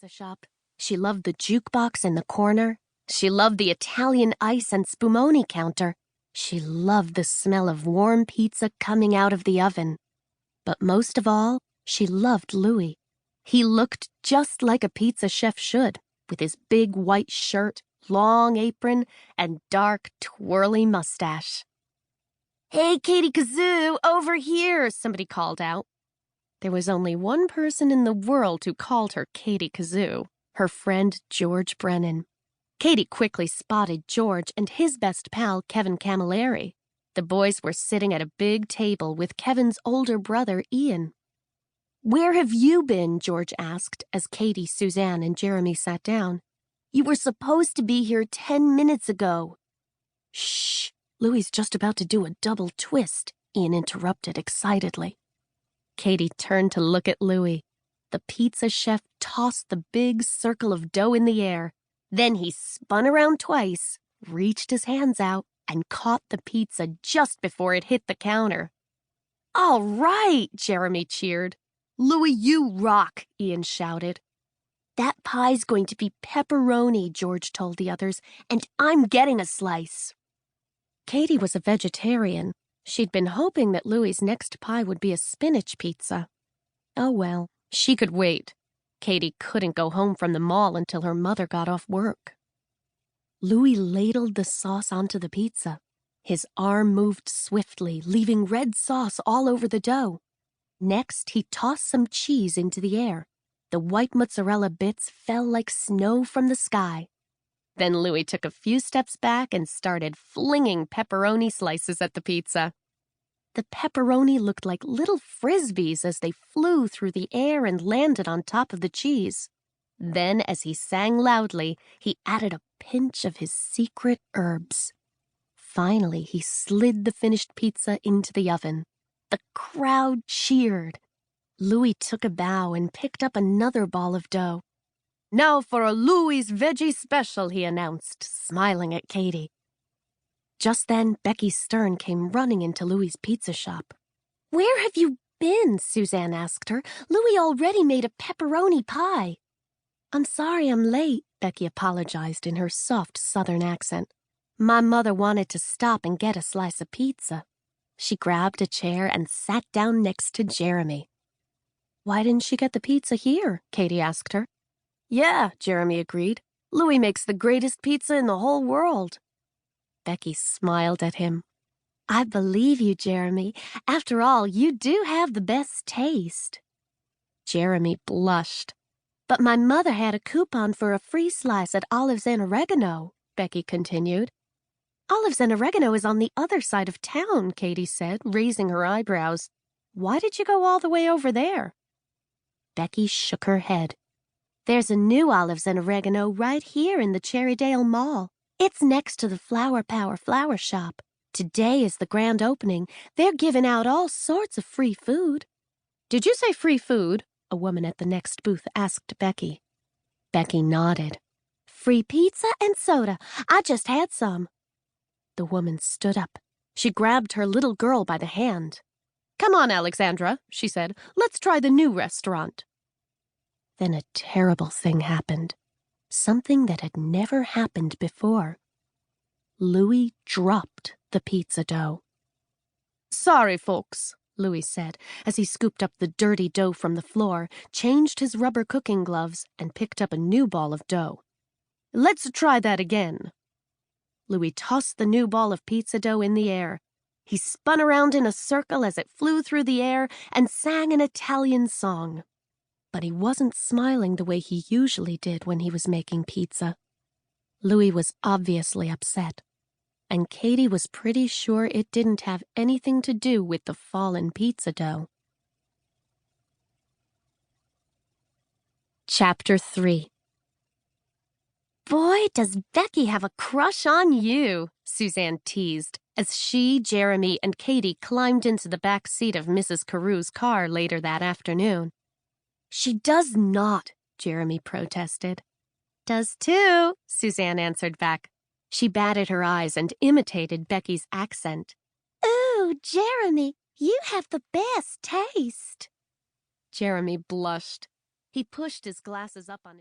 pizza shop. She loved the jukebox in the corner. She loved the Italian ice and spumoni counter. She loved the smell of warm pizza coming out of the oven. But most of all, she loved Louie. He looked just like a pizza chef should, with his big white shirt, long apron, and dark, twirly mustache. "Hey, Katie Kazoo, over here," somebody called out. There was only one person in the world who called her Katie Kazoo, her friend George Brennan. Katie quickly spotted George and his best pal, Kevin Camilleri. The boys were sitting at a big table with Kevin's older brother, Ian. "Where have you been?" George asked as Katie, Suzanne, and Jeremy sat down. "You were supposed to be here 10 minutes ago." "Shh, Louie's just about to do a double twist," Ian interrupted excitedly. Katie turned to look at Louie. The pizza chef tossed the big circle of dough in the air. Then he spun around twice, reached his hands out, and caught the pizza just before it hit the counter. "All right," Jeremy cheered. "Louie, you rock," Ian shouted. "That pie's going to be pepperoni," George told the others, "and I'm getting a slice." Katie was a vegetarian. She'd been hoping that Louie's next pie would be a spinach pizza. Oh well, she could wait. Katie couldn't go home from the mall until her mother got off work. Louie ladled the sauce onto the pizza. His arm moved swiftly, leaving red sauce all over the dough. Next, he tossed some cheese into the air. The white mozzarella bits fell like snow from the sky. Then Louie took a few steps back and started flinging pepperoni slices at the pizza. The pepperoni looked like little frisbees as they flew through the air and landed on top of the cheese. Then, as he sang loudly, he added a pinch of his secret herbs. Finally, he slid the finished pizza into the oven. The crowd cheered. Louie took a bow and picked up another ball of dough. "Now for a Louie's Veggie Special," he announced, smiling at Katie. Just then, Becky Stern came running into Louie's pizza shop. "Where have you been?" Suzanne asked her. "Louie already made a pepperoni pie." "I'm sorry I'm late," Becky apologized in her soft Southern accent. "My mother wanted to stop and get a slice of pizza." She grabbed a chair and sat down next to Jeremy. "Why didn't she get the pizza here?" Katie asked her. "Yeah," Jeremy agreed. "Louie makes the greatest pizza in the whole world." Becky smiled at him. "I believe you, Jeremy. After all, you do have the best taste." Jeremy blushed. "But my mother had a coupon for a free slice at Olives and Oregano," Becky continued. "Olives and Oregano is on the other side of town," Katie said, raising her eyebrows. "Why did you go all the way over there?" Becky shook her head. "There's a new Olives and Oregano right here in the Cherrydale Mall. It's next to the Flower Power flower shop. Today is the grand opening. They're giving out all sorts of free food." "Did you say free food?" a woman at the next booth asked Becky. Becky nodded. "Free pizza and soda. I just had some." The woman stood up. She grabbed her little girl by the hand. "Come on, Alexandra," she said. "Let's try the new restaurant." Then a terrible thing happened. Something that had never happened before. Louie dropped the pizza dough. "Sorry, folks," Louie said as he scooped up the dirty dough from the floor, changed his rubber cooking gloves, and picked up a new ball of dough. "Let's try that again." Louie tossed the new ball of pizza dough in the air. He spun around in a circle as it flew through the air and sang an Italian song. But he wasn't smiling the way he usually did when he was making pizza. Louie was obviously upset, and Katie was pretty sure it didn't have anything to do with the fallen pizza dough. Chapter 3. "Boy, does Becky have a crush on you," Suzanne teased, as she, Jeremy, and Katie climbed into the back seat of Mrs. Carew's car later that afternoon. "She does not," Jeremy protested. "Does too," Suzanne answered back. She batted her eyes and imitated Becky's accent. "Ooh, Jeremy, you have the best taste." Jeremy blushed. He pushed his glasses up on his